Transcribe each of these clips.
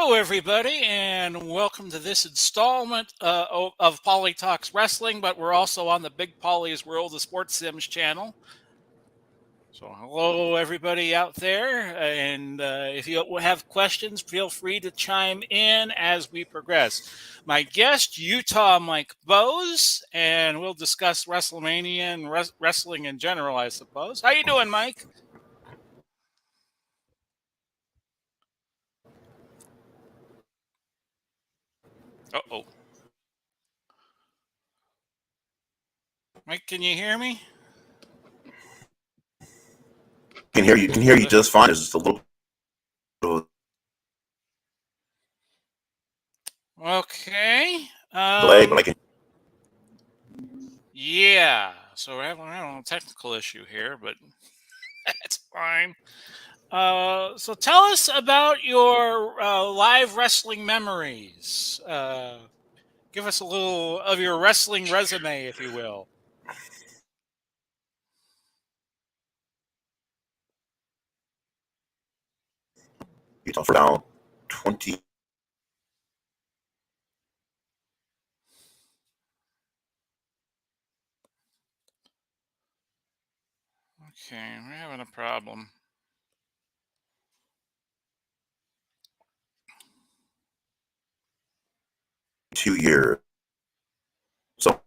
Hello, everybody, and welcome to this installment of Pauly Talks Wrestling, but we're also on the Big Pauly's World of Sports Sims channel. So hello, everybody out there, and if you have questions, feel free to chime in as we progress. My guest, Utah Mike Bose, and we'll discuss Wrestlemania and wrestling in general, I suppose. How you doing, Mike? Uh-oh. Mike, can you hear me? Can hear you. Can hear you just fine. It's just a little. Okay. Delay, but I can. Yeah. So we're having a technical issue here, but that's fine. So tell us about your live wrestling memories. Give us a little of your wrestling resume, if you will. Utah for now 20. Okay, we're having a problem. $2 years. So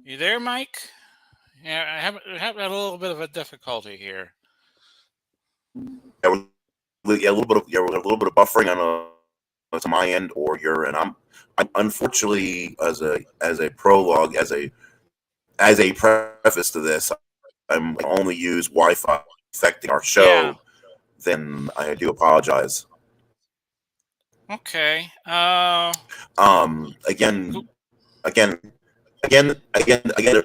You there, Mike? Yeah, I have a little bit of a difficulty here. yeah, a little bit of a little bit of buffering on my end or your end. I'm unfortunately as a prologue as a preface to this, I'm only use Wi-Fi affecting our show. Yeah. Then I do apologize. Okay. Again, to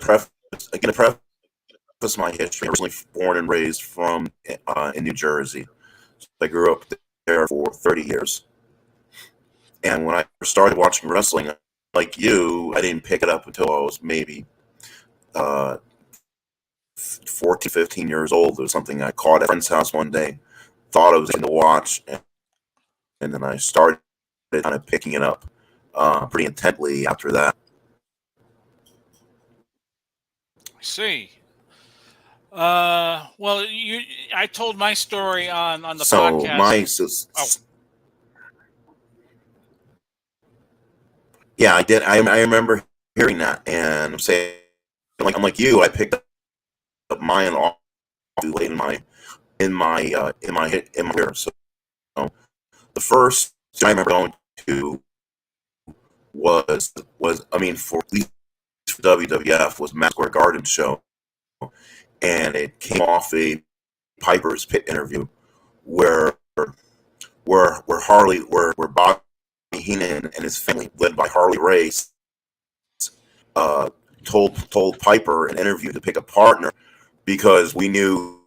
preface my history. I'm originally born and raised from in New Jersey. So I grew up there for 30 years. And when I started watching wrestling, like you, I didn't pick it up until I was maybe 14, 15 years old. It was something I caught at a friend's house one day, thought I was going to watch, and then I started kind of picking it up pretty intently after that. I see. Well, I told my story on the So podcast. Yeah, I did. I remember hearing that, and I'm saying, I'm like you. I picked up mine off too late in my career. So the first I remember going to was I mean for at least for WWF was Madison Square Garden show, and it came off a Piper's Pit interview where where Bobby Heenan and his family, led by Harley Race, told Piper in an interview to pick a partner because we knew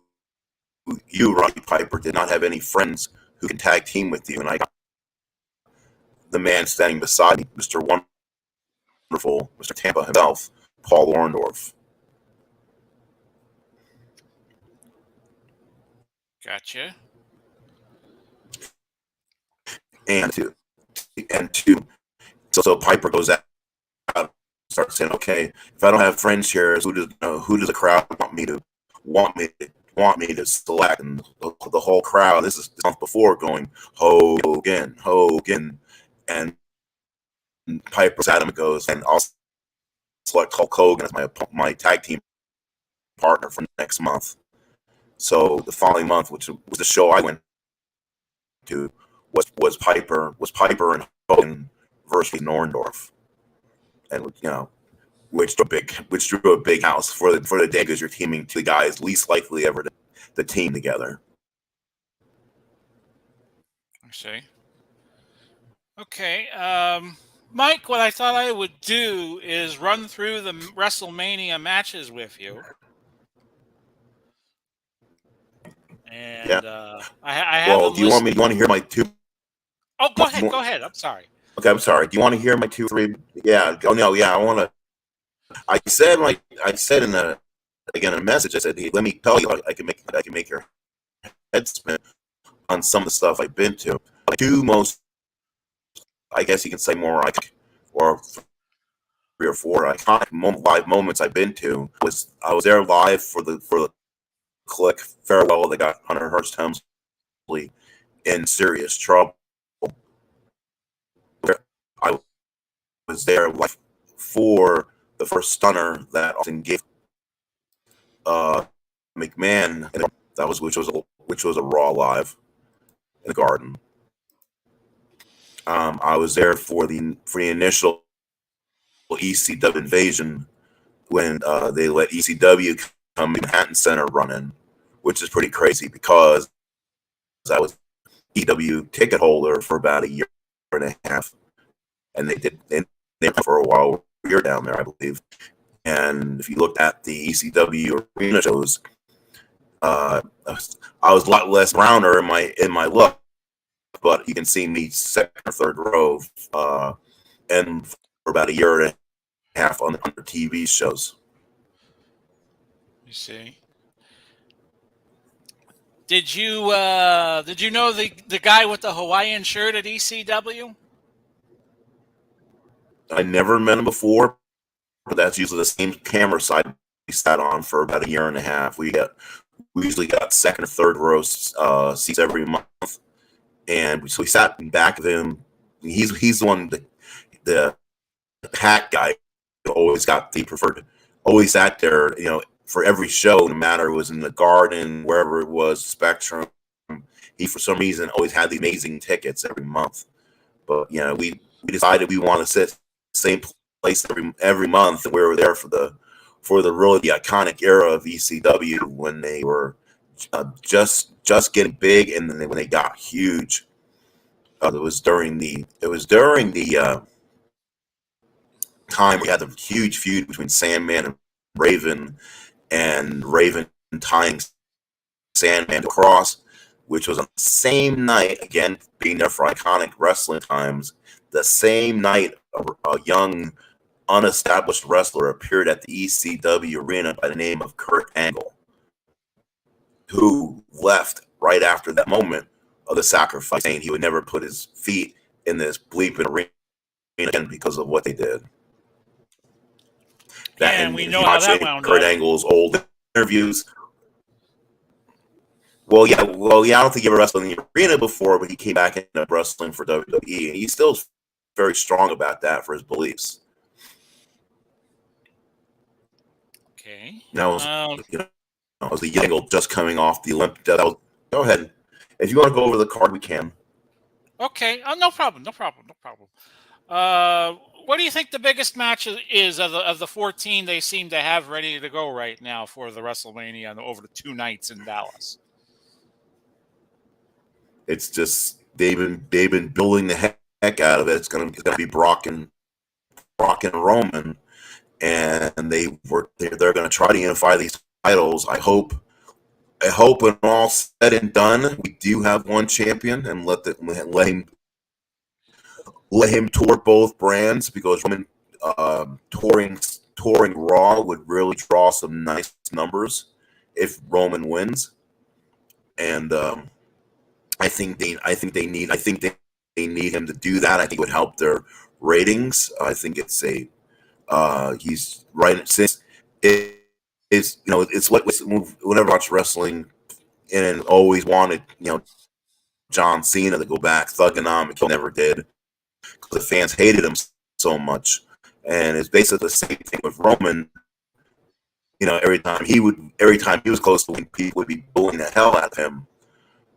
you, Roddy Piper, did not have any friends who can tag team with you, and I got the man standing beside me, Mr. Wonderful, Mr. Tampa himself, Paul Orndorff. Gotcha. And to so Piper goes out and starts saying, okay, if I don't have friends here, who does the crowd want me to select? And the whole crowd, this is the month before, going Hogan, and Piper Adam goes, and I'll select Hulk Hogan as my tag team partner for next month. So the following month, which was the show I went to, was Piper and Hogan versus Orndorff, and which drew a big house for the day because you're teaming two guys least likely ever to team together. I see. Okay. Mike, what I thought I would do is run through the WrestleMania matches with you. Yeah. And I have Well, them do you want me? listed. You want to hear my two? Oh, go Do you ahead. Go want, ahead. I'm sorry. okay, I'm sorry. Do you want to hear my 2, 3? Yeah. Oh no. Yeah. I want to. I said in a again in a message. I said, hey, let me tell you, I can make your head spin on some of the stuff I've been to. The two most, I guess you can say, more iconic, or 3 or 4 iconic live moments I've been to was I was there live for the Click farewell. They got Hunter Hearst Helmsley in serious trouble. I was there live for the first stunner that Austin gave McMahon. That was which was a Raw live in the Garden. I was there for the initial ECW invasion when they let ECW come to Manhattan Center running, which is pretty crazy because I was ECW ticket holder for about a year and a half, and they for a while. We were down there, I believe. And if you looked at the ECW arena shows, I was a lot less browner in my look, but you can see me second or third row, and for about a year and a half on the TV shows. You see. Did you know the guy with the Hawaiian shirt at ECW? I never met him before, but that's usually the same camera side we sat on for about a year and a half. We usually got second or third row seats every month, and so we sat in back of him. He's the one the hat guy who always got the preferred, always sat there, for every show, no matter it was in the Garden, wherever it was, Spectrum. He for some reason always had the amazing tickets every month. But we decided we want to sit same place every month, and we were there for the really the iconic era of ECW when they were just getting big, and then when they got huge. It was during the time we had the huge feud between Sandman and Raven tying Sandman to cross, which was on the same night, again, being there for iconic wrestling times, the same night a young, unestablished wrestler appeared at the ECW arena by the name of Kurt Angle, who left right after that moment of the sacrifice, saying he would never put his feet in this bleeping arena again because of what they did. That, And and we if know you how watch that any wound Kurt up. Angle's old interviews, I don't think he ever wrestled in the arena before, but he came back and ended up wrestling for WWE, and he's still very strong about that for his beliefs. Okay. That was, it was the Angle just coming off the Olympic. Go ahead. If you want to go over the card, we can. Okay. No problem. No problem. No problem. What do you think the biggest match is of the 14 they seem to have ready to go right now for the WrestleMania over the 2 nights in Dallas? It's just they've been building the heck out of it. It's gonna be Brock and Roman, and they're gonna try to unify these titles. I hope when all said and done, we do have one champion, and let him tour both brands, because Roman touring Raw would really draw some nice numbers if Roman wins, and I think they need him to do that. I think it would help their ratings. I think it's he's right, since it's what whenever I watch wrestling and always wanted John Cena to go back thugonomic. He never did because the fans hated him so much, and it's basically the same thing with Roman. Every time he was close to winning, people would be booing the hell out of him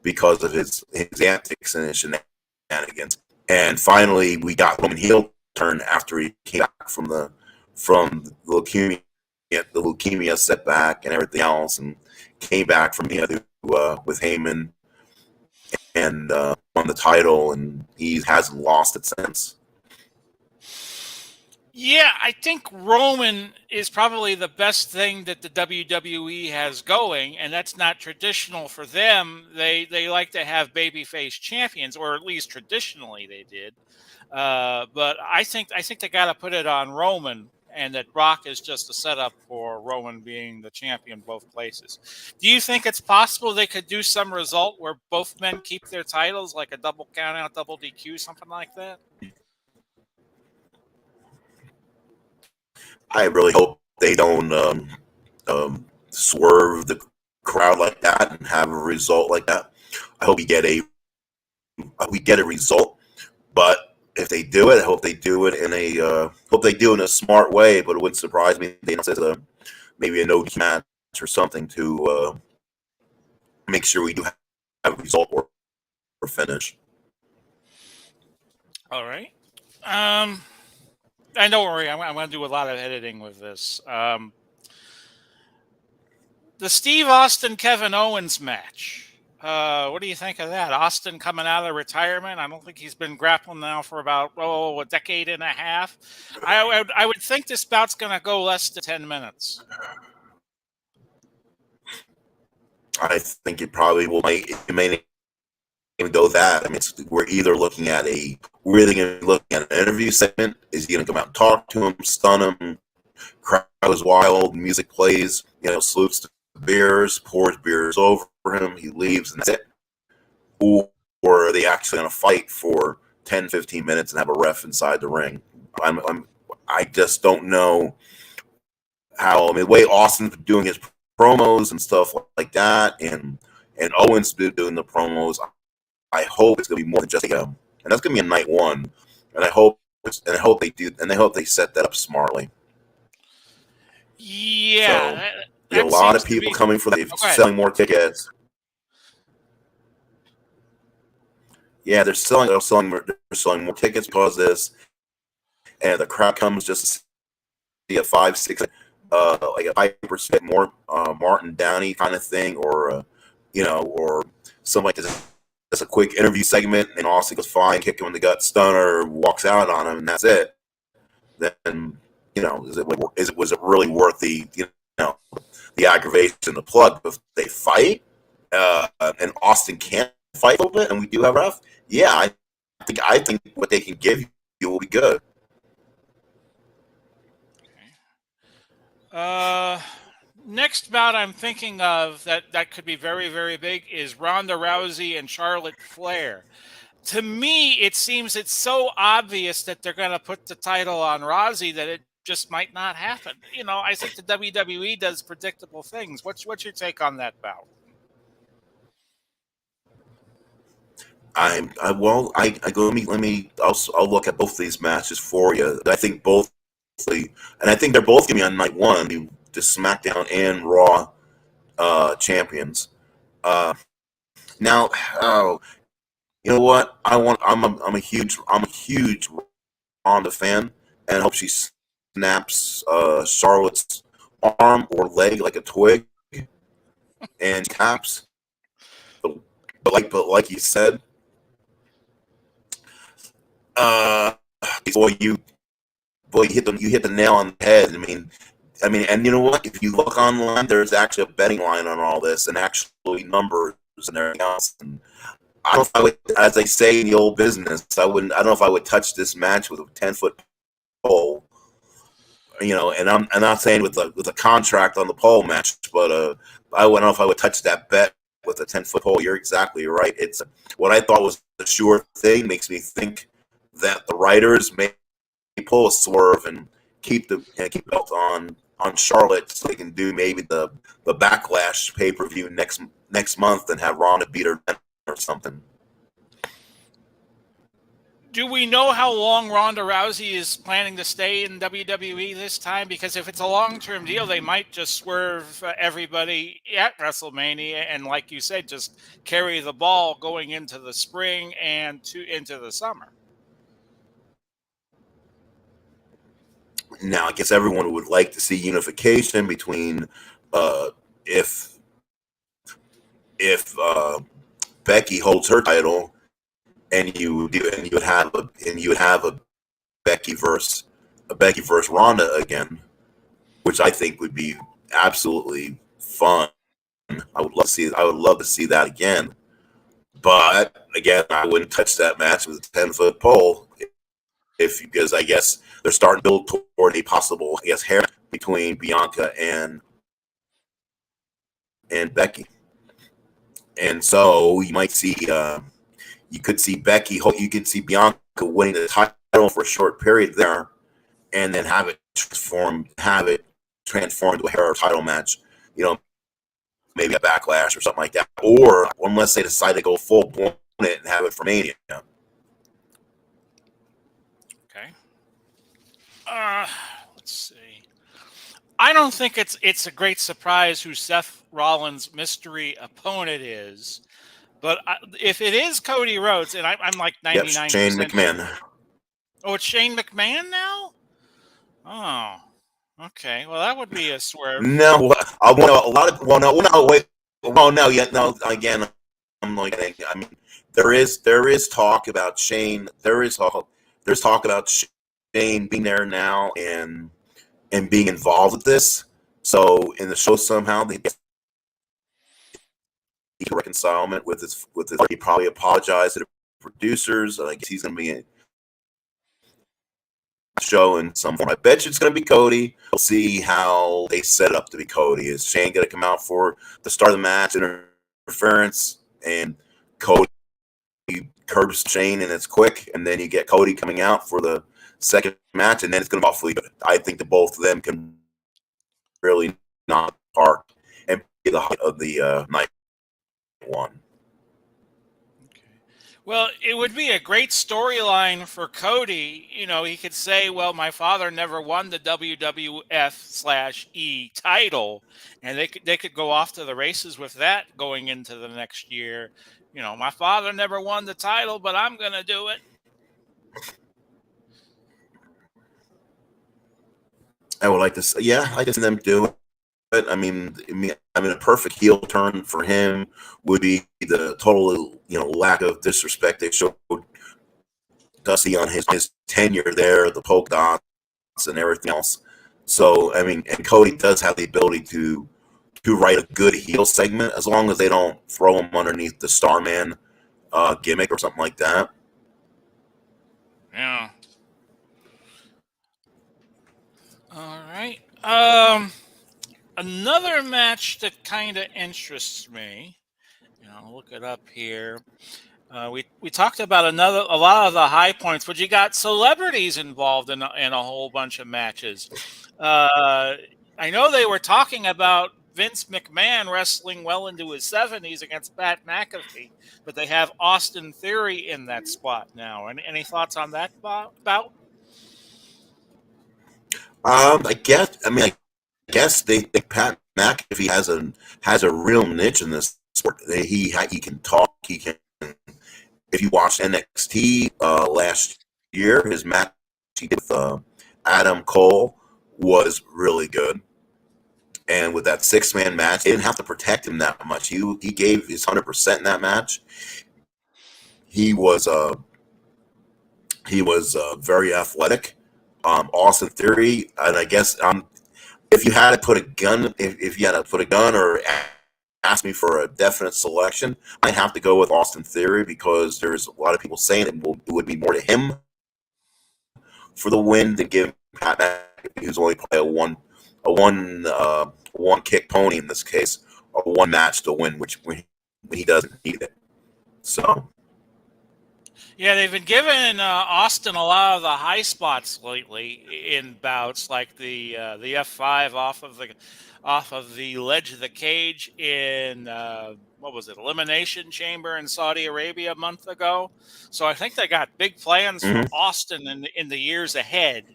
because of his antics and his shenanigans. And finally, we got Roman heel turn after he came back from the leukemia setback and everything else, and came back from with Heyman and won the title, and he hasn't lost it since. Yeah, I think Roman is probably the best thing that the WWE has going, and that's not traditional for them. They like to have babyface champions, or at least traditionally they did. But I think they got to put it on Roman, and that Brock is just a setup for Roman being the champion both places. Do you think it's possible they could do some result where both men keep their titles, like a double count out, double DQ, something like that? I really hope they don't swerve the crowd like that and have a result like that. I hope we get a result, but if they do it, I hope they do it in a smart way. But it wouldn't surprise me if they announced maybe a no match or something to make sure we do have a result or finish. All right. Um, and don't worry, I'm going to do a lot of editing with this. The Steve Austin Kevin Owens match. What do you think of that? Austin coming out of retirement. I don't think he's been grappling now for about a decade and a half. I would think this bout's going to go less than 10 minutes. I think it probably will. It may even go that. I mean, we're either going to be looking at an interview segment. Is he going to come out and talk to him, stun him? Crowd is wild. Music plays. Salutes to beers, pours beers over him. He leaves, and that's it. Or are they actually going to fight for 10, 15 minutes and have a ref inside the ring? I just don't know how. I mean, the way Austin's been doing his promos and stuff like that, and Owens been doing the promos. I hope it's going to be more than just and that's going to be a night one. And I hope they hope they set that up smartly. Yeah, So a that lot of seems to people be. coming for that, Oh, go ahead. selling more tickets. Yeah, they're selling more tickets because of this, and the crowd comes just to see a 5, 6, like a Piper Smith, more Martin Downey kind of thing, or or something like this. Just a quick interview segment, and Austin goes fine, kick him in the gut, stunner, walks out on him, and that's it. Then was it really worth the aggravation, the plug? If they fight, and Austin can't fight a little bit, and we do have ref, yeah, I think what they can give you will be good. Next bout I'm thinking of that could be very, very big is Ronda Rousey and Charlotte Flair. To me, it seems it's so obvious that they're going to put the title on Rousey that it just might not happen. I think the WWE does predictable things. What's your take on that bout? I well, I go. Let me. I'll look at both these matches for you. I think I think they're both going to be on night one, the SmackDown and Raw champions. Uh, now, oh, you know what? I'm a huge Ronda fan, and I hope she snaps Charlotte's arm or leg like a twig and taps. But like you said, uh, boy, you hit the nail on the head. I mean, and you know what? If you look online, there's actually a betting line on all this, and actually numbers and everything else. And I don't know if I would, as they say in the old business, I wouldn't. I don't know if I would touch this match with a 10-foot pole. And I'm not saying with a contract on the pole match, but I don't know if I would touch that bet with a 10-foot pole. You're exactly right. It's what I thought was a sure thing. Makes me think that the writers may pull a swerve and keep the belt on Charlotte, so they can do maybe the Backlash pay-per-view next month and have Ronda beat her or something. Do we know how long Ronda Rousey is planning to stay in WWE this time? Because if it's a long-term deal, they might just swerve everybody at WrestleMania and, like you said, just carry the ball going into the spring and into the summer. Now, I guess everyone would like to see unification between uh, if Becky holds her title, and you would have a Becky versus Becky versus Ronda again, which I think would be absolutely fun. I would love to see that again. But again, I wouldn't touch that match with a 10-foot pole because I guess they're starting to build toward a possible, I guess, hair between Bianca and Becky. And so you might see, you could see Bianca winning the title for a short period there, and then have it transform into a hair title match. You know, maybe a Backlash or something like that, or unless they decide to go full blown it and have it for Mania. Okay. Let's see. I don't think it's a great surprise who Seth Rollins' mystery opponent is, but if it is Cody Rhodes, and I'm like 99%. Shane McMahon. Oh, it's Shane McMahon now? Oh, okay. Well, that would be a swerve. No, I want a lot of. Well, no, wait. Well, no, yet no. Again, I'm like, I mean, there is talk about Shane. There's talk about Shane being there now and being involved with this. So in the show somehow they get reconcilement with his. He probably apologized to the producers. I guess he's going to be in show in some form. I bet you it's going to be Cody. We'll see how they set it up to be Cody. Is Shane going to come out for the start of the match, interference, and Cody curbs Shane and it's quick, and then you get Cody coming out for the second match, and then it's going to be awfully good. I think that both of them can really knock apart and be the height of the night one. Well, it would be a great storyline for Cody. You know, he could say, well, my father never won the WWF/E title, and they could go off to the races with that going into the next year. You know, my father never won the title, but I'm going to do it. I would like to see, yeah, I can see them do it. I mean, a perfect heel turn for him would be the total, lack of disrespect they showed Dusty on his tenure there, the polka dots and everything else. So, I mean, and Cody does have the ability to write a good heel segment as long as they don't throw him underneath the Starman gimmick or something like that. Yeah. All right. Another match that kind of interests me. I'll look it up here. We talked about a lot of the high points, but you got celebrities involved in a whole bunch of matches. I know they were talking about Vince McMahon wrestling well into his 70s against Pat McAfee, but they have Austin Theory in that spot now. Any thoughts on that bout? I guess they think Pat McAfee has a real niche in this sport. He can talk. He can. If you watched NXT last year, his match he did with Adam Cole was really good. And with that 6-man match, they didn't have to protect him that much. He gave his 100% in that match. He was very athletic. Austin Theory, and I guess if you had to put a gun, if you had to put a gun or ask me for a definite selection, I'd have to go with Austin Theory because there's a lot of people saying it would be more to him for the win than give Pat McAfee, who's only play a one kick pony in this case, or one match to win, which when he doesn't need it. So. Yeah, they've been giving Austin a lot of the high spots lately in bouts, like the F5 off of the ledge of the cage in what was it, Elimination Chamber in Saudi Arabia a month ago. So I think they got big plans for Austin in the years ahead.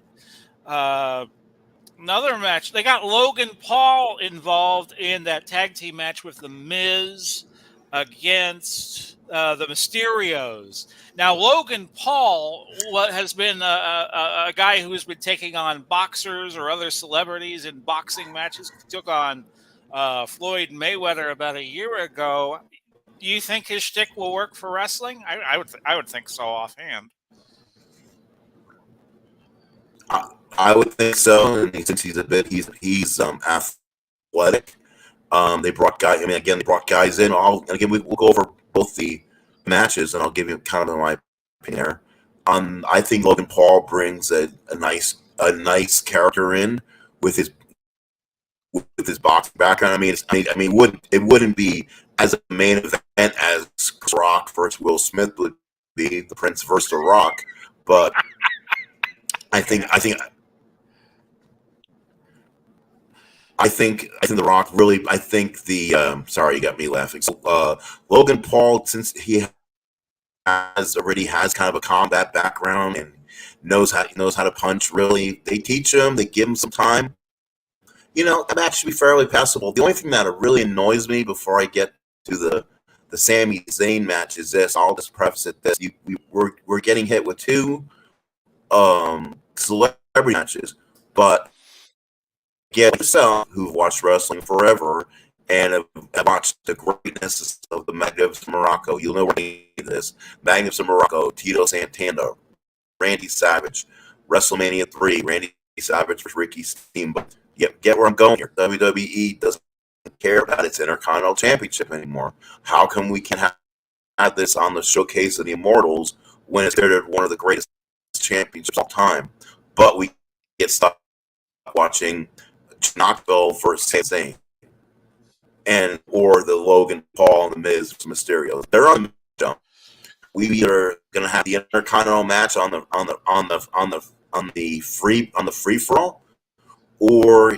Another match, they got Logan Paul involved in that tag team match with The Miz against the Mysterios. Now, Logan Paul has been a guy who has been taking on boxers or other celebrities in boxing matches. He took on Floyd Mayweather about a year ago. Do you think his shtick will work for wrestling? I would think so offhand. I would think so, and since he's athletic. They brought guys. I mean, again, they brought guys in. We'll go over both the matches, and I'll give you kind of my opinion there. I think Logan Paul brings a nice character in with his boxing background. It wouldn't be as a main event as Chris Rock versus Will Smith would be, the Prince versus the Rock, but I think the Rock really. I think the sorry, you got me laughing. So Logan Paul, since he already has kind of a combat background and knows how to punch. Really, they teach him. They give him some time. That match should be fairly passable. The only thing that really annoys me before I get to the Sami Zayn match is this. I'll just preface it this: we're getting hit with two celebrity matches, but get yourself who've watched wrestling forever and have watched the greatness of the Magnificent Morocco. You'll know where I need this. Magnificent Morocco, Tito Santana, Randy Savage, WrestleMania 3, Randy Savage versus Ricky Steamboat. Get where I'm going here. WWE doesn't care about its Intercontinental Championship anymore. How come we can have this on the Showcase of the Immortals when it's considered one of the greatest championships of all time? But we get stuck watching Knoxville versus Zayn, or the Logan Paul and the Miz Mysterio. They're on the jump. We are going to have the Intercontinental match on the free for all, or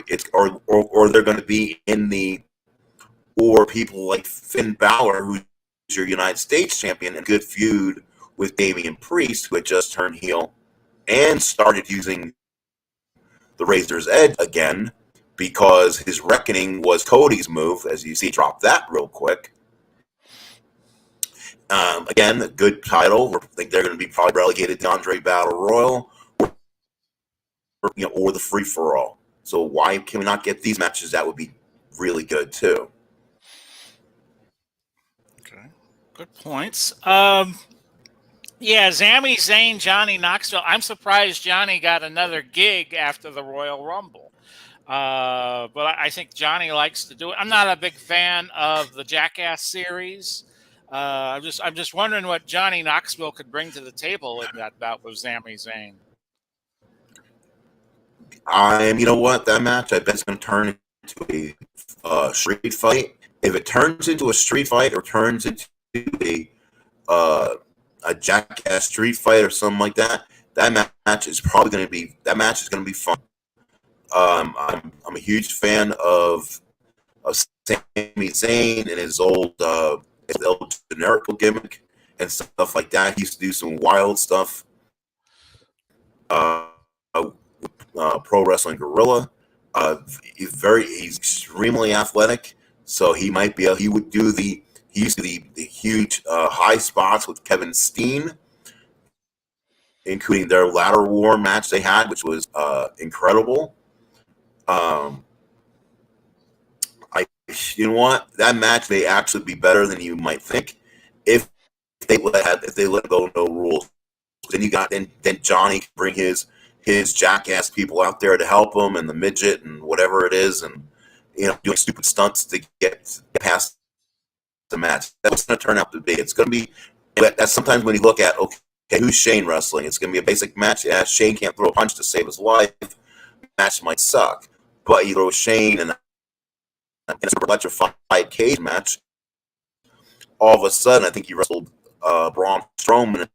they're going to be in the, or people like Finn Balor, who's your United States champion, and good feud with Damian Priest, who had just turned heel and started using the Razor's Edge again, because his reckoning was Cody's move. As you see, drop that real quick. Again, a good title. I think they're going to be probably relegated to Andre Battle Royal, or the free for all. So why can we not get these matches? That would be really good too. Okay, good points. Yeah, Sami Zayn, Johnny Knoxville. I'm surprised Johnny got another gig after the Royal Rumble. But I think Johnny likes to do it. I'm not a big fan of the Jackass series. I'm just wondering what Johnny Knoxville could bring to the table in that bout with Sami Zayn. You know what? That match, I bet it's going to turn into a street fight. If it turns into a street fight or turns into a Jackass street fight or something like that, that match is probably going to be fun. I'm a huge fan of Sami Zayn and his old generical gimmick and stuff like that. He used to do some wild stuff. Pro Wrestling Guerrilla. He's extremely athletic, so he would do the huge high spots with Kevin Steen, including their ladder war match they had, which was incredible. You know what? That match may actually be better than you might think if they let go no rules. Then Johnny can bring his Jackass people out there to help him, and the midget and whatever it is, and doing stupid stunts to get past the match. That's what's going to turn out to be. It's going to be. That's sometimes when you look at, okay, who's Shane wrestling? It's going to be a basic match. Yeah, Shane can't throw a punch to save his life. Match might suck, but you throw Shane in a electrified cage match. All of a sudden, I think he wrestled Braun Strowman in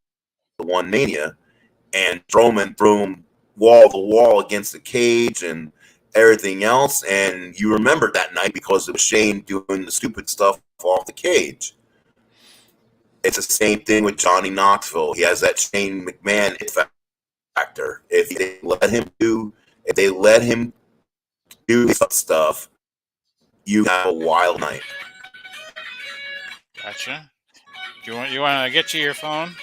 the One Mania, and Strowman threw him wall to wall against the cage and everything else. And you remember that night because it was Shane doing the stupid stuff off the cage. It's the same thing with Johnny Knoxville. He has that Shane McMahon factor. If they let him do stuff, you have a wild night. Gotcha. You want to get your phone?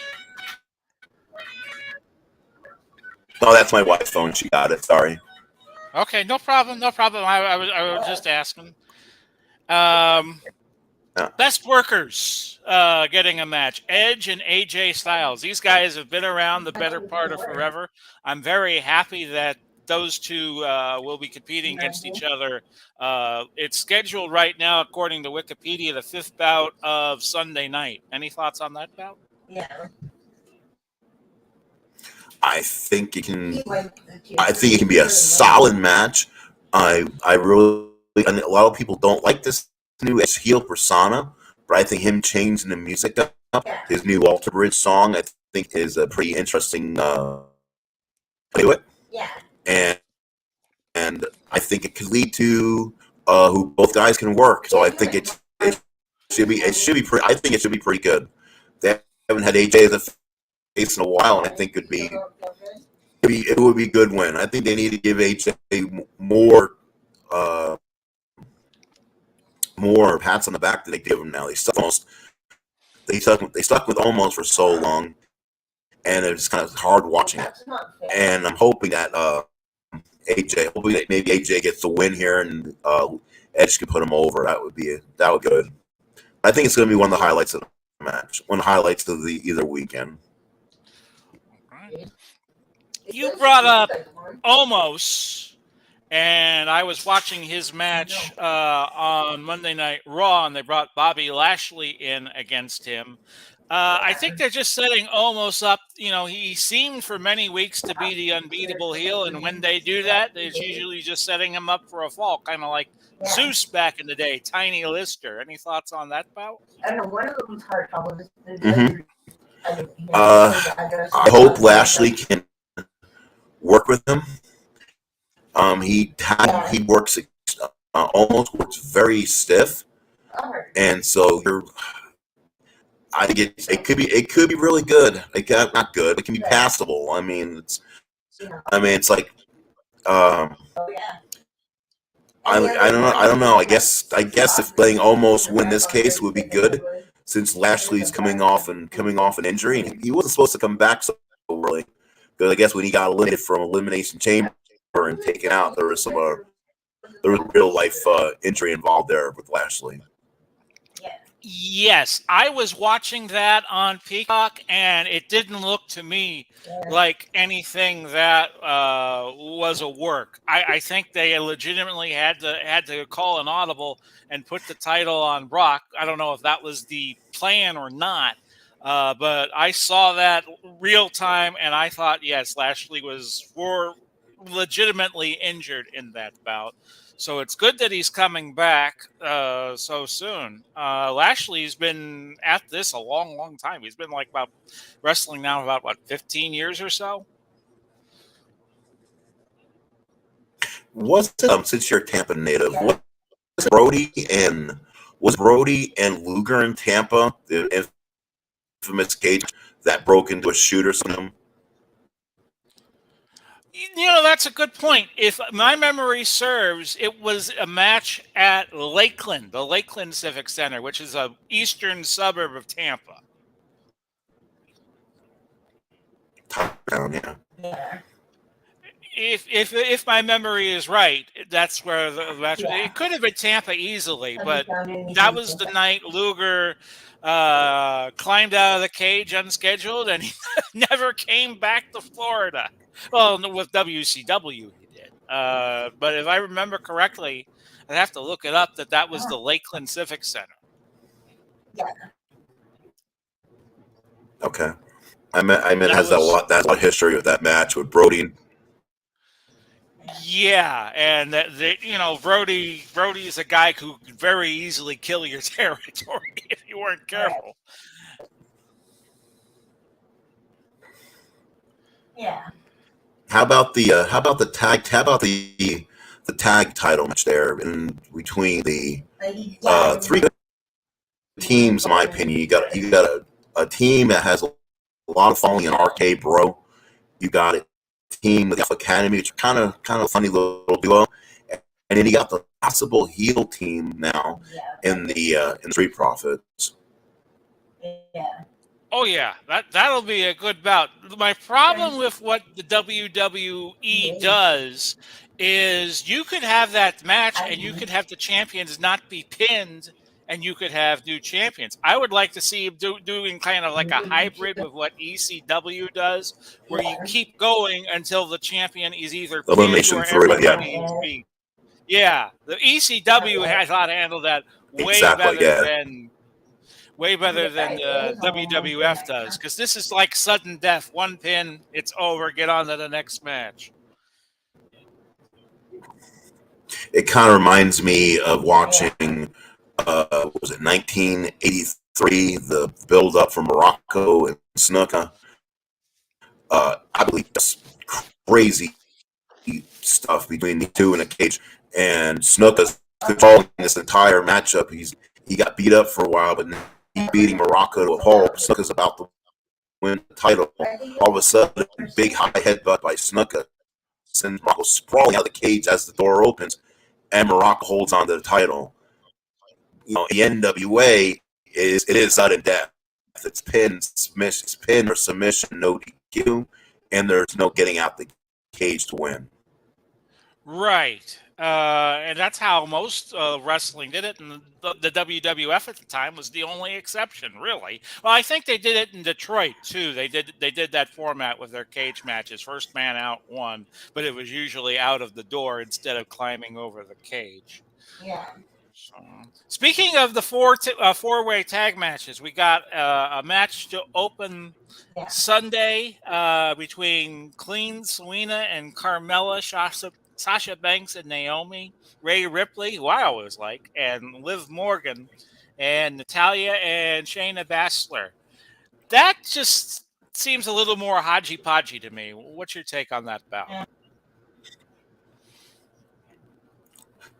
No, that's my wife's phone. She got it. Sorry. Okay, no problem. I was just asking. Best workers getting a match. Edge and AJ Styles. These guys have been around the better part of forever. I'm very happy that those two will be competing against each other. It's scheduled right now, according to Wikipedia, the 5th bout of Sunday night. Any thoughts on that bout? Yeah. I think it can. I think it can be a solid match. I really, and a lot of people don't like this new heel persona, but I think him changing the music up, his new Walter Bridge song, I think is a pretty interesting to it. Yeah. And I think it could lead to who both guys can work. So I think it should be pretty. I think it should be pretty good. They haven't had AJ as a face in a while, and I think it would be a good win. I think they need to give AJ more pats on the back than they give him now. They stuck with Almost for so long, and it's kind of hard watching it. And I'm hoping that maybe AJ gets the win here, and Edge can put him over. That would be good. I think it's going to be one of the highlights of the match, one of the highlights of either weekend. You brought up Omos, and I was watching his match on Monday Night Raw, and they brought Bobby Lashley in against him. I think they're just setting Omos up. You know, he seemed for many weeks to be the unbeatable heel, and when they do that, it's usually just setting him up for a fall, kind of like Zeus back in the day, Tiny Lister. Any thoughts on that bout? I know one of them's hard problems. I hope Lashley can work with him. He works almost works very stiff, and so I think it could be really good. Not good. It can be passable. I mean, it's like I don't know. I guess if letting Almost win this case would be good, since Lashley's coming off an injury, and he wasn't supposed to come back so early. Because I guess when he got eliminated from Elimination Chamber and taken out, there was real life injury involved there with Lashley. Yes, I was watching that on Peacock, and it didn't look to me like anything that was a work. I think they legitimately had to call an audible and put the title on Brock. I don't know if that was the plan or not, but I saw that real time, and I thought, yes, Lashley was legitimately injured in that bout. So it's good that he's coming back so soon. Lashley's been at this a long, long time. He's been like wrestling now about 15 years or so. Since you're a Tampa native, was Brody and Luger in Tampa, the infamous cage that broke into a shoot or something? You know, that's a good point. If my memory serves, it was a match at Lakeland, the Lakeland Civic Center, which is a eastern suburb of Tampa. Yeah. If my memory is right, that's where the match. Yeah. It could have been Tampa easily, but that was the night Luger climbed out of the cage unscheduled, and he never came back to Florida. Well, with WCW he did. But if I remember correctly, I'd have to look it up. That was the Lakeland Civic Center. Yeah. Okay. I meant has a lot of history with that match with Brody. Yeah, and Brody is a guy who could very easily kill your territory if you weren't careful. Yeah. How about the tag title match there in between the three good teams? In my opinion, you got a team that has a lot of following in RK Bro. You got a team with the Alpha Academy, which are kind of funny little duo, and then you got the possible heel team now in the Street Profits. Yeah. Oh yeah, that'll be a good bout. My problem with what the WWE does is you could have that match and you could have the champions not be pinned and you could have new champions. I would like to see him doing kind of like a hybrid with what ECW does, where you keep going until the champion is either pinned Elimination or 3, yeah. everybody is beat. Yeah, the ECW has how to handle that Exactly, yeah. way better than WWF does, because this is like sudden death. One pin, it's over. Get on to the next match. It kind of reminds me of watching, what was it, 1983, the build up from Morocco and Snuka. I believe that's crazy stuff between the two in a cage, and Snuka's controlling this entire matchup. He got beat up for a while, but now he's beating Morocco to a pulp. Snuka's about to win the title. All of a sudden, big high headbutt by Snuka sends Morocco sprawling out of the cage as the door opens, and Morocco holds on to the title. You know, the NWA is sudden death. It's pin, submission, pin or submission, no DQ, and there's no getting out the cage to win. Right. And that's how most wrestling did it. And the WWF at the time was the only exception, really. Well, I think they did it in Detroit too. They did that format with their cage matches. First man out won, but it was usually out of the door instead of climbing over the cage. Yeah. So, speaking of the four-way tag matches, we got a match to open Sunday between Clean Selena and Carmella, Sasha Banks and Naomi, Rhea Ripley, who I always like, and Liv Morgan, and Natalya and Shayna Baszler. That just seems a little more hodgy-podgy to me. What's your take on that bout?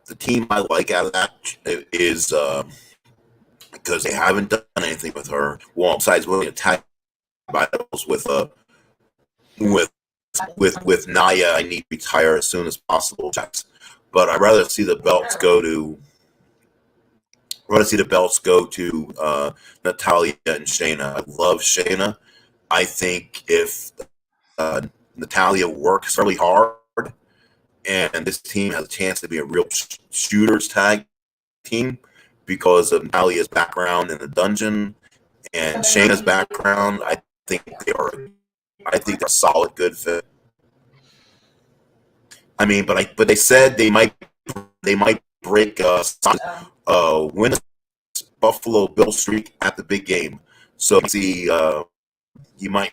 The team I like out of that is because they haven't done anything with her. Well, besides winning a tag battles with Naya, I need to retire as soon as possible. But I'd rather see the belts go to. Natalya and Shayna. I love Shayna. I think if Natalya works really hard, and this team has a chance to be a real shooters tag team because of Natalya's background in the dungeon and Shayna's background, I think they're a solid, good fit. I mean, but they said they might break win Buffalo Bill streak at the big game. So you might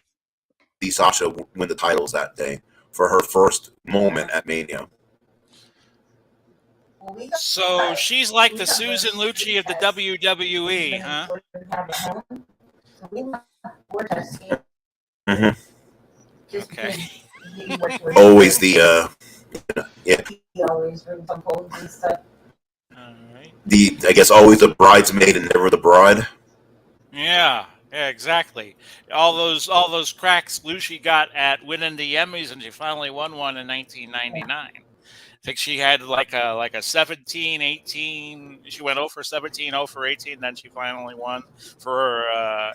see Sasha win the titles that day for her first moment at Mania. So she's like the Susan Lucci of the WWE, huh? Mm-hmm. Okay. Always the yeah. All right. I guess always the bridesmaid and never the bride. Yeah, exactly. All those cracks Lucci got at winning the Emmys, and she finally won one in 1999. I think she had like a 17, 18. She went 0 for 17, 0 for 18. Then she finally won for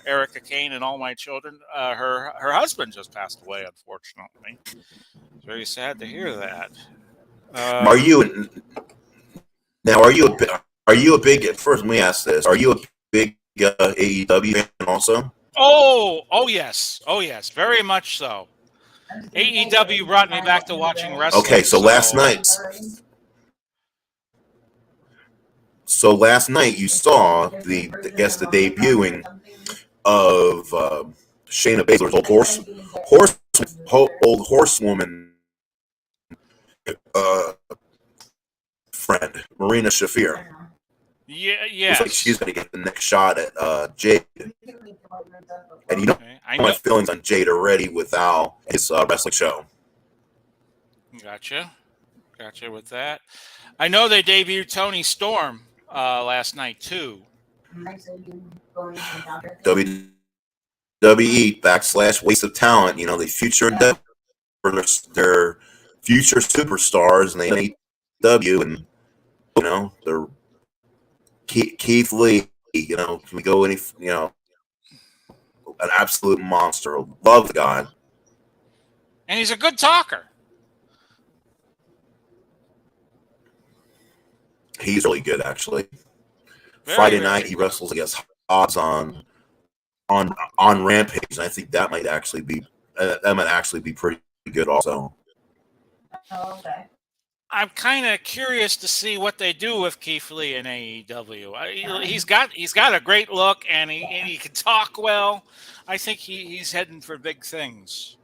Erica Kane and All My Children. Her husband just passed away, unfortunately. Very sad to hear that. Are you a big? First, let me ask this: are you a big AEW fan also? Oh yes, very much so. AEW brought me back to watching wrestling. Okay, so last night you saw the debuting of Shayna Baszler's old horsewoman friend, Marina Shafir. Yeah, yes. Looks like she's going to get the next shot at Jade. And you know my feelings on Jade already with Al, his wrestling show. Gotcha with that. I know they debuted Tony Storm last night too. WWE / waste of talent. You know, they future their future superstars, and they AEW, and you know they're Keith Lee. You know, can we go any? You know, an absolute monster. Love the guy, and he's a good talker. He's really good, actually. Friday night he wrestles against Hobbs on Rampage, and I think that might actually be pretty good also. Oh, okay. I'm kind of curious to see what they do with Keith Lee in AEW. He's got a great look, and he can talk well. I think he's heading for big things.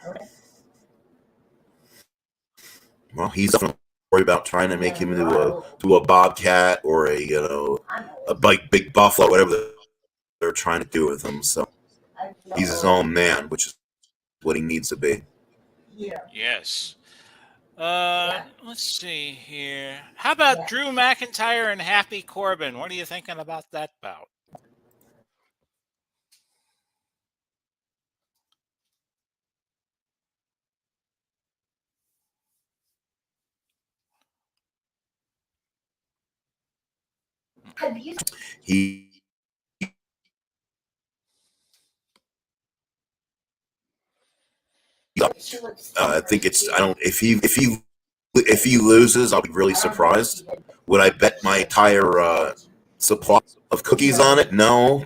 Okay. Well, he's definitely worried about trying to make him into a bobcat or a big buffalo, whatever they're trying to do with him. So he's his own man, which is what he needs to be. Yeah. Yes. Let's see here. How about Drew McIntyre and Happy Corbin? What are you thinking about that bout? He I think it's I don't if he loses, I'll be really surprised. Would I bet my entire supply of cookies on it? No.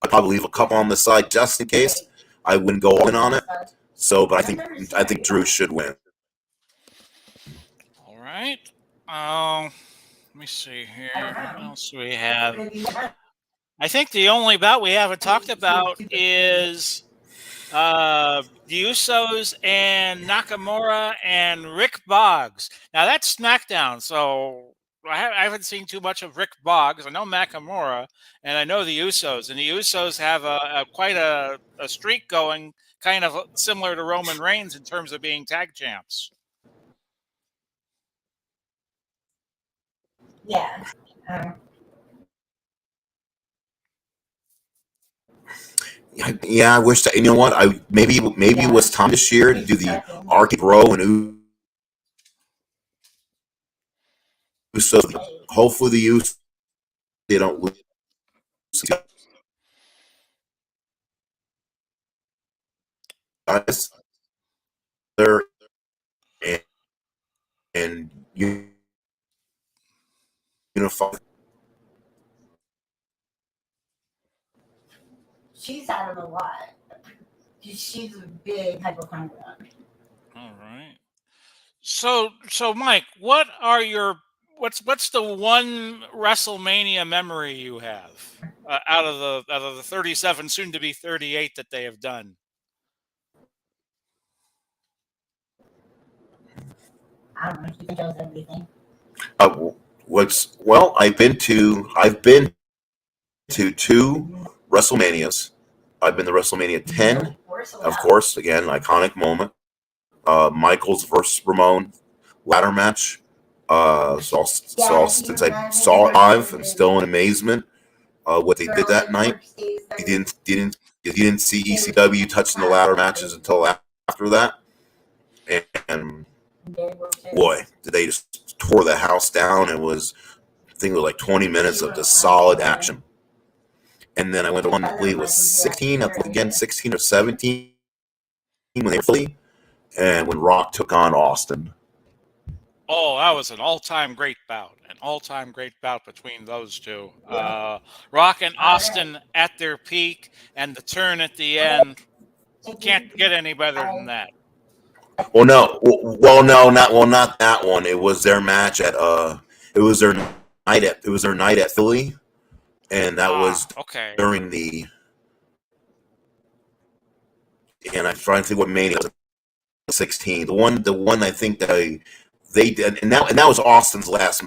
I'd probably leave a couple on the side just in case. I wouldn't go all in on it. So, but I think Drew should win. All right. Let me see here. What else do we have? I think the only bout we haven't talked about is the Usos and Nakamura and Rick Boggs. Now that's SmackDown, so I haven't seen too much of Rick Boggs. I know Nakamura, and I know the Usos, and the Usos have quite a streak going, kind of similar to Roman Reigns in terms of being tag champs. Yeah. Yeah, I wish that. You know what? Maybe it was time this year to do the Arctic Row and Usos. Hopefully the Usos they don't lose. Guys, they're and unified. She's out of a lot. She's a big hypochondriac. All right. So Mike, what's the one WrestleMania memory you have out of the 37, soon to be 38 that they have done? I don't know. She knows everything. I've been to two WrestleManias. I've been to WrestleMania 10, of course. Again, iconic moment. Michaels versus Ramon ladder match. Since I saw it live, I'm still in amazement what they did that night. You didn't see ECW touching the ladder matches until after that, and boy, did they just tore the house down. I think it was like 20 minutes of just solid action. And then I went to one, I believe it was 16 or 17 when they were and when Rock took on Austin. Oh, that was an all-time great bout. An all-time great bout between those two. Rock and Austin at their peak, and the turn at the end. Can't get any better than that. Well, no, not that one. It was their match at it was their night at Philly, and that was okay. during the. And I'm trying to think what Mania was. 16. The one I think that they did, and that was Austin's last.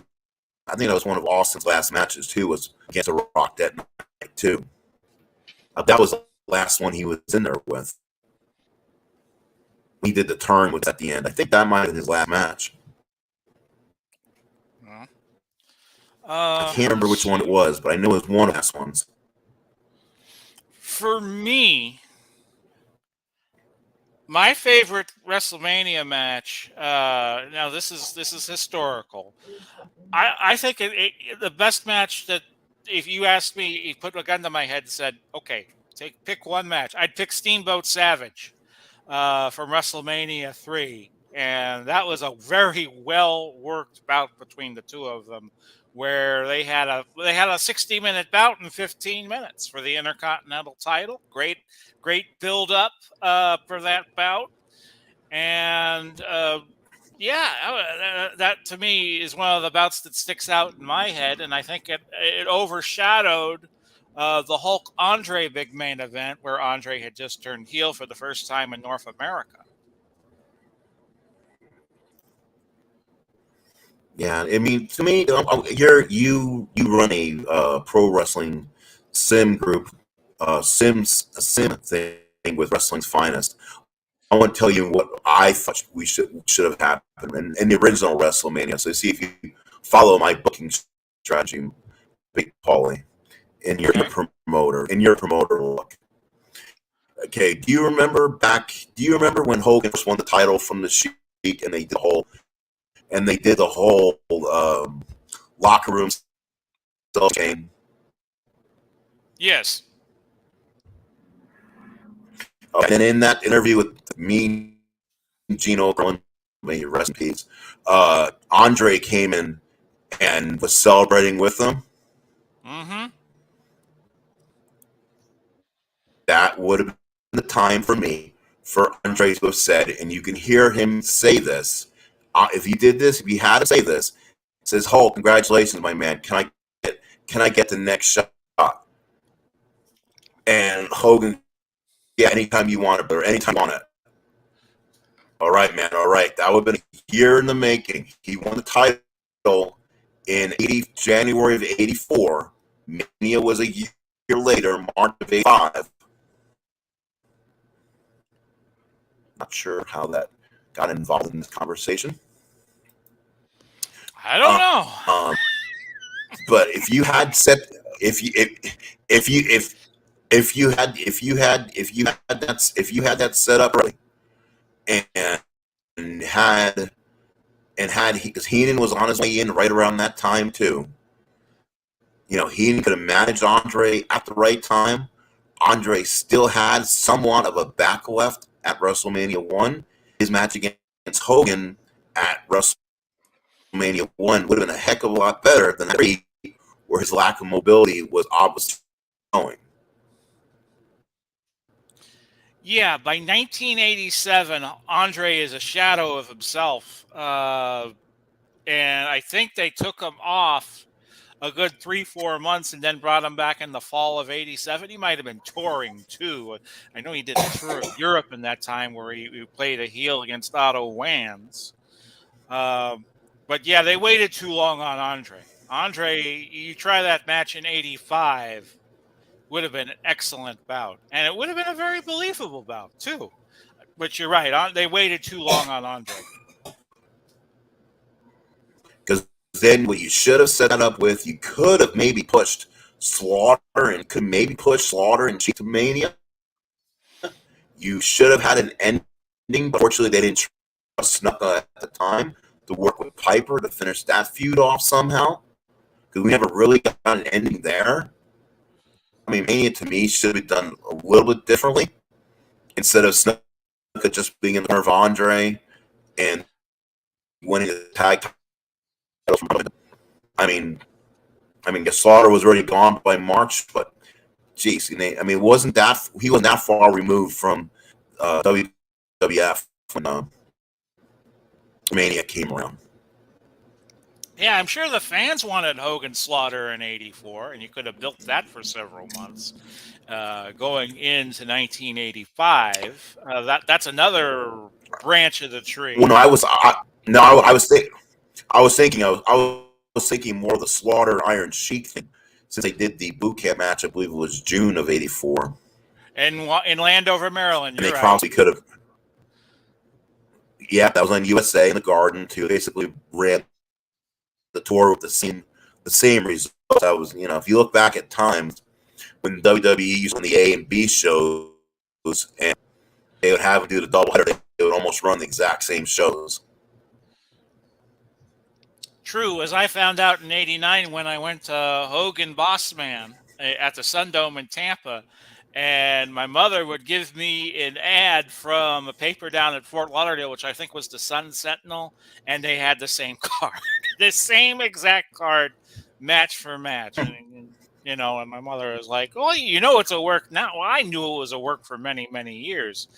I think that was one of Austin's last matches too. Was against The Rock that night too. That was the last one he was in there with. He did the turn was at the end. I think that might have been his last match. I can't remember which one it was, but I know it was one of the last ones. For me, my favorite WrestleMania match. Now this is historical. I think the best match that, if you asked me, you put a gun to my head and said, "Okay, pick one match," I'd pick Steamboat Savage from WrestleMania 3, and that was a very well worked bout between the two of them, where they had a 60-minute bout in 15 minutes for the Intercontinental title. Great build up for that bout, and yeah, that to me is one of the bouts that sticks out in my head, and I think it overshadowed the Hulk Andre big main event where Andre had just turned heel for the first time in North America. Yeah, I mean, to me, you run a pro wrestling sim group, sim thing with Wrestling's Finest. I want to tell you what I thought we should have happened in the original WrestleMania. So see if you follow my booking strategy, Big Pauly, in your Okay. promoter look. Okay, do you remember when Hogan first won the title from the Sheik and they did the whole locker room game? Yes. And in that interview with me, Gino Okerlund, may you rest in peace, Andre came in and was celebrating with them. Mm-hmm. That would have been the time for me for Andre to have said, and you can hear him say this. If he did this, if he had to say this, it says, "Hulk, congratulations, my man. Can I get the next shot?" And Hogan, yeah, anytime you want it, or anytime you want it. All right, man. All right. That would have been a year in the making. He won the title in January of '84. Mania was a year later, March of '85. Not sure how that got involved in this conversation. I don't know. But if you had set, if you if you if you had that set up early, and had because Heenan was on his way in right around that time too. You know, Heenan could have managed Andre at the right time. Andre still had somewhat of a back left at WrestleMania 1. His match against Hogan at WrestleMania 1 would have been a heck of a lot better than 3, where his lack of mobility was obviously showing. Yeah, by 1987, Andre is a shadow of himself. And I think they took him off a good 3-4 months and then brought him back in the fall of '87. He might have been touring too. I know he did a tour of Europe in that time where he played a heel against Otto Wanz. But yeah, they waited too long on Andre. Andre, you try that match in '85, would have been an excellent bout, and it would have been a very believable bout too. But you're right, they waited too long on Andre. Because then what you should have set that up with, you could have maybe pushed Slaughter and Cheat to Mania. You should have had an ending, but fortunately they didn't trust Snuka at the time to work with Piper to finish that feud off somehow. Because we never really got an ending there. I mean, Mania to me should have done a little bit differently. Instead of Snuka just being in the nerve of Andre and winning the tag title from I mean, Slaughter was already gone by March, but geez, I mean, he wasn't that far removed from WWF when Mania came around. Yeah, I'm sure the fans wanted Hogan Slaughter in '84, and you could have built that for several months. Going into 1985, that's another branch of the tree. Well, no, I was thinking more of the Slaughter Iron Sheik thing, since they did the boot camp match. I believe it was June of '84. In Landover, Maryland, And you're they right. probably could have. Yeah, that was on USA in the Garden too. Basically, ran the tour with the same results. That was, if you look back at times when WWE used on the A and B shows, and they would have to do the doubleheader, they would almost run the exact same shows. True, as I found out in '89 when I went to Hogan Bossman at the Sun Dome in Tampa, And my mother would give me an ad from a paper down at Fort Lauderdale, which I think was the Sun Sentinel, and they had the same card, the same exact card, match for match. And and my mother was like, "Oh, it's a work now." Well, I knew it was a work for many, many years,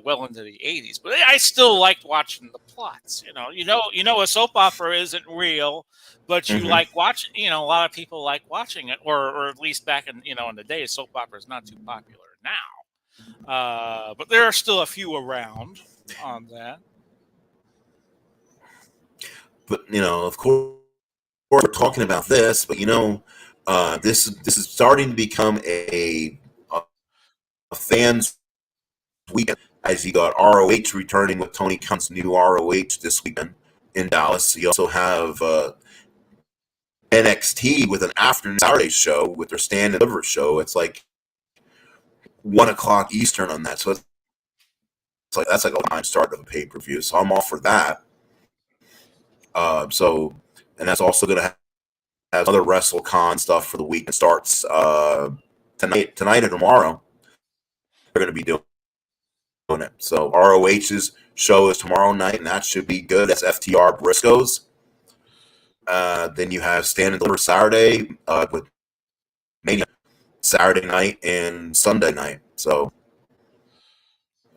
well into the '80s. But I still liked watching the plots. A soap opera isn't real, but you Mhm. like watching. A lot of people like watching it, or at least back in the day, soap opera is not too popular now. But there are still a few around on that. But of course, we're talking about this. But this is starting to become a fans weekend, as you got ROH returning with Tony Khan's new ROH this weekend in Dallas. You also have NXT with an afternoon Saturday show with their stand and deliver show. It's like 1 o'clock Eastern on that, so it's like that's like a time start of a pay per view. So I'm all for that. And that's also going to have other WrestleCon stuff for the week. It starts tonight and tomorrow. They're going to be doing it. So ROH's show is tomorrow night, and that should be good. That's FTR Briscoes. Then you have Stand and Deliver Saturday with Mania Saturday night and Sunday night. So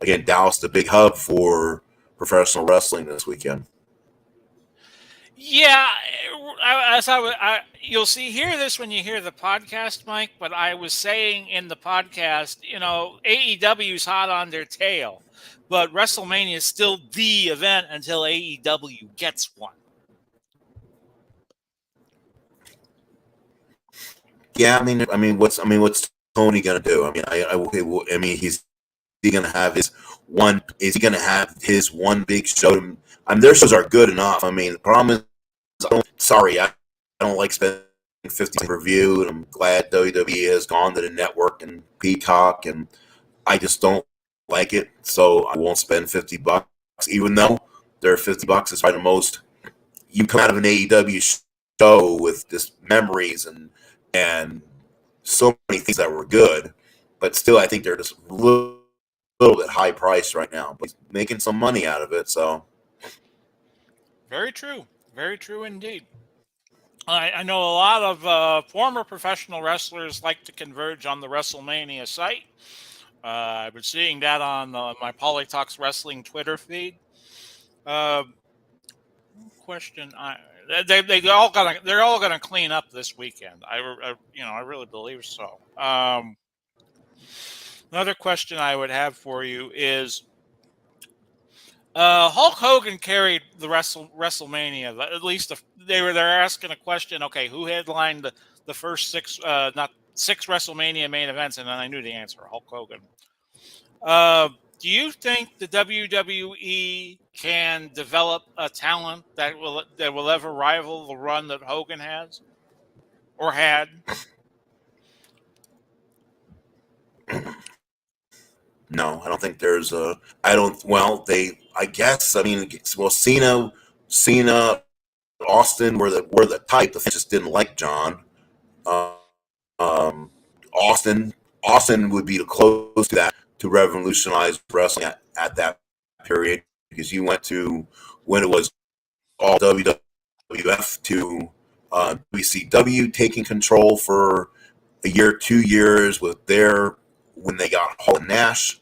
again, Dallas, the big hub for professional wrestling this weekend. Yeah, you'll hear this when you hear the podcast, Mike. But I was saying in the podcast, AEW's hot on their tail, but WrestleMania is still the event until AEW gets one. Yeah, what's Tony gonna do? I mean, he's he gonna have his one? Is he gonna have his one big show? Their shows are good enough. I mean, the problem is, I don't like spending 50 per view, and I'm glad WWE has gone to the network and Peacock, and I just don't like it, so I won't spend $50, even though their $50 is probably the most you come out of an AEW show with just memories and so many things that were good, but still, I think they're just a little bit high priced right now, but he's making some money out of it. So Very true indeed. I know a lot of former professional wrestlers like to converge on the WrestleMania site. I've been seeing that on my Pauly Talks Wrestling Twitter feed. Uh, question: they're all gonna clean up this weekend. I really believe so. Another question I would have for you is: Hulk Hogan carried the WrestleMania. At least they're asking a question. Okay, who headlined the first not six WrestleMania main events? And then I knew the answer: Hulk Hogan. Do you think the WWE can develop a talent that will ever rival the run that Hogan has or had? no, I don't think there's a. I don't. Well, I guess. I mean, well, Cena, Austin were the type. The fans just didn't like John. Uh, um, Austin, Austin would be close to that to revolutionize wrestling at that period, because you went to when it was all WWF to WCW taking control for a year, 2 years with when they got Hall and Nash,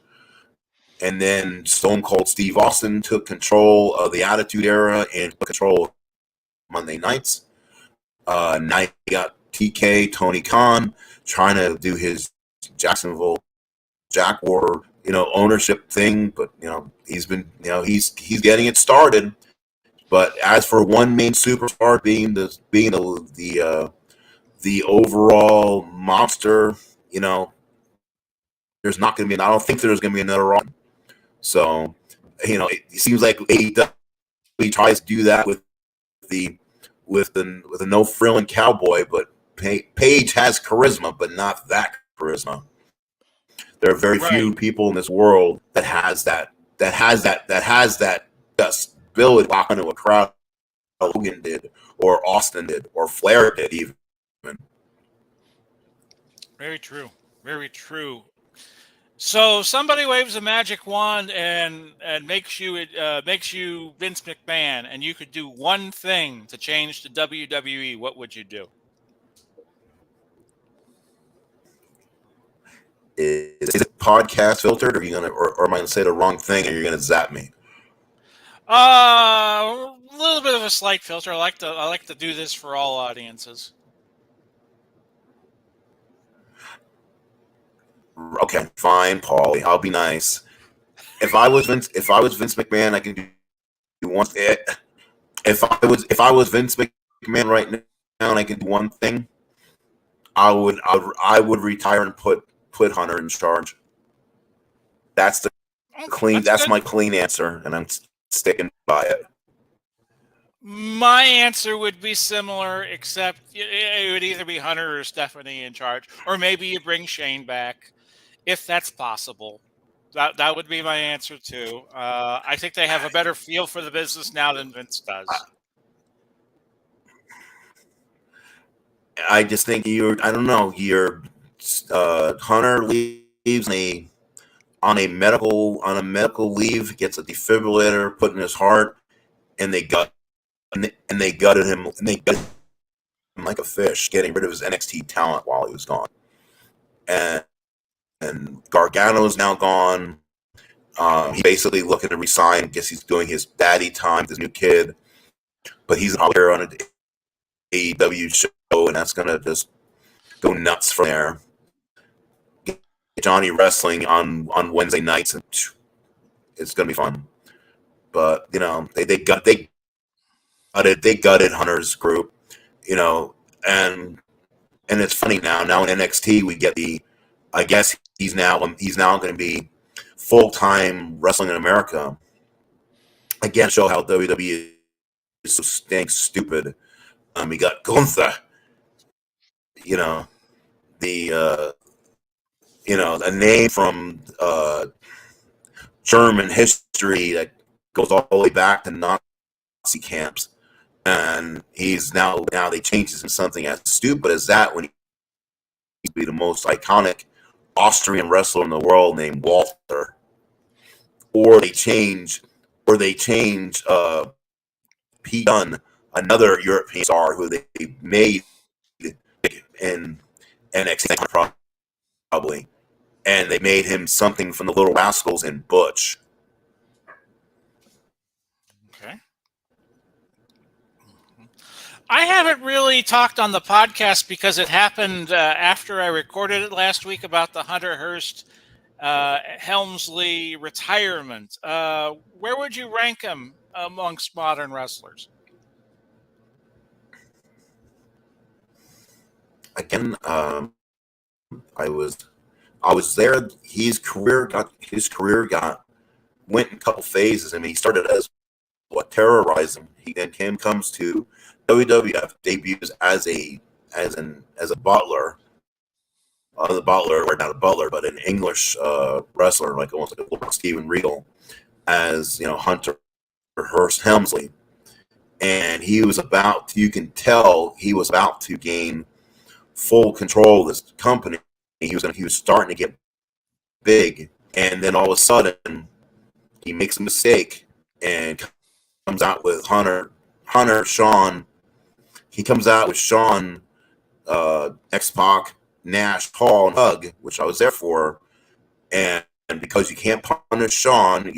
and then Stone Cold Steve Austin took control of the Attitude Era and took control of Monday nights. Now you got TK Tony Khan trying to do his Jacksonville Jaguar ownership thing, but he's been he's getting it started. But as for one main superstar being the overall monster, there's not going to be. I don't think there's going to be another run. So, it seems like AEW tries to do that with the no frilling cowboy, but Paige has charisma, but not that charisma. There are very Right. few people in this world that has that just ability to walk into a crowd. Logan did, or Austin did, or Flair did even. Very true. Very true. So somebody waves a magic wand and makes you Vince McMahon, and you could do one thing to change the WWE. What would you do? Is it podcast filtered, or or am I gonna say the wrong thing, and you're gonna zap me? A little bit of a slight filter. I like to do this for all audiences. Okay, fine, Paulie. I'll be nice. If I was Vince McMahon, I could do one. If I was Vince McMahon right now, and I could do one thing, I would retire and put Hunter in charge. That's the clean. That's That's good. my clean answer, and I'm sticking by it. My answer would be similar, except it would either be Hunter or Stephanie in charge, or maybe you bring Shane back, if that's possible. That would be my answer too. I think they have a better feel for the business now than Vince does. I just think I don't know. Hunter leaves on a medical leave, gets a defibrillator put in his heart, and they gutted him, like a fish, getting rid of his NXT talent while he was gone. And Gargano's now gone. He's basically looking to resign. Guess he's doing his daddy time with his new kid, but he's out there on an AEW show, and that's gonna just go nuts from there. Johnny wrestling on Wednesday nights, and it's gonna be fun. But they gutted Hunter's group, and it's funny now. Now in NXT we get I guess he's now going to be full-time Wrestling in America. Again, show how WWE is so stupid. We got Gunther, the a name from German history that goes all the way back to Nazi camps, and he's now they changed him to something as stupid as that when he'd be the most iconic Austrian wrestler in the world named Walter. Or they change Pete Dunne, another European star who they made in NXT probably, and they made him something from the Little Rascals in Butch. Okay. I haven't really talked on the podcast because it happened after I recorded it last week about the Hunter Hearst Helmsley retirement. Where would you rank him amongst modern wrestlers? Again, I was there. His career went in a couple phases. I mean, he started as terrorized him. He then comes to WWF, debuts as a butler. The butler, or not a butler, but an English wrestler, like almost like a Steven Regal, as Hunter Hearst Helmsley, and you can tell he was about to gain full control of this company. He was starting to get big, and then all of a sudden he makes a mistake and comes out with Sean. He comes out with Sean, X-Pac, Nash, Paul, and Hug, which I was there for, and because you can't punish Sean,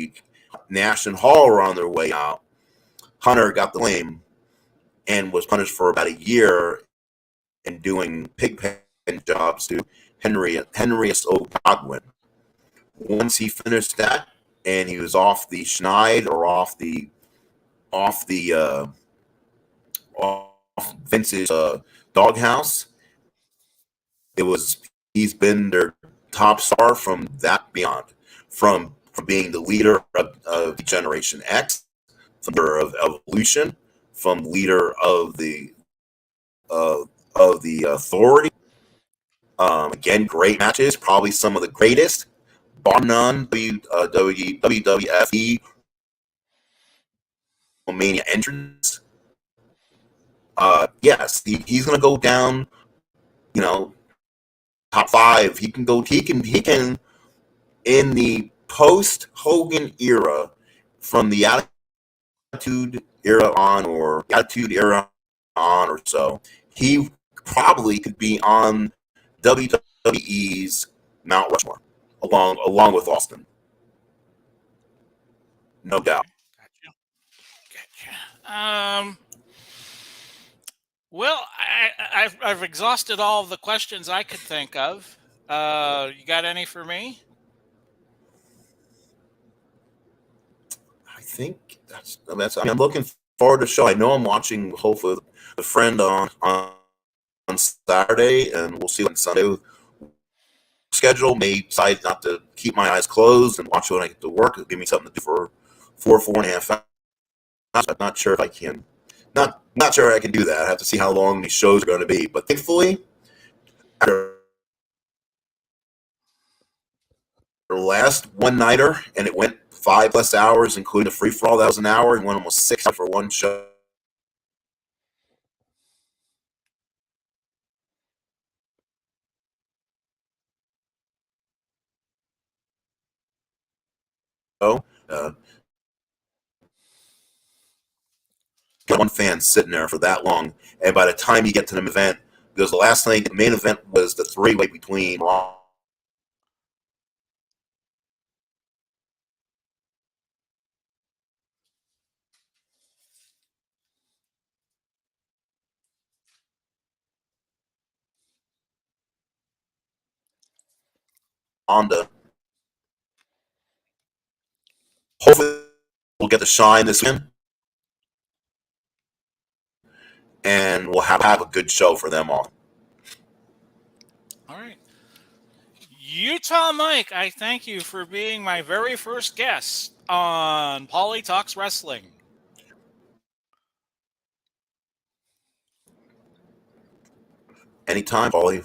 Nash and Hall were on their way out. Hunter got the blame and was punished for about a year and doing pigpen jobs to Henrius O'Godwin. Once he finished that, and he was off the Schneid or off Vince's doghouse, he's been their top star from that beyond, from being the leader of Generation X, from leader of Evolution, from leader of the Authority. Again, great matches, probably some of the greatest, bar none. WWF Mania entrance. Yes, he's gonna go down. Top 5. He can in the post Hogan era, from the Attitude Era on, or Attitude Era on, or so, he probably could be on WWE's Mount Rushmore, along with Austin, no doubt. Gotcha. Well, I've exhausted all of the questions I could think of. You got any for me? I think that's. I mean, I'm looking forward to the show. I know I'm watching, hopefully, the friend on Saturday, and we'll see on Sunday. Schedule may decide not to keep my eyes closed and watch it when I get to work. It'll give me something to do for 4.5 hours. I'm not sure if I can. Not sure I can do that. I have to see how long these shows are going to be. But thankfully, after the last one nighter, and it went 5+ hours, including the free for all. That was an hour, and went almost 6 for one show. Uh, one fan sitting there for that long, and by the time you get to the event, because the last night, the main event was the three-way between Honda. Hopefully, we'll get to shine this weekend, and we'll have a good show for them all. All right. Utah Mike, I thank you for being my very first guest on Pauly Talks Wrestling. Anytime, Pauly.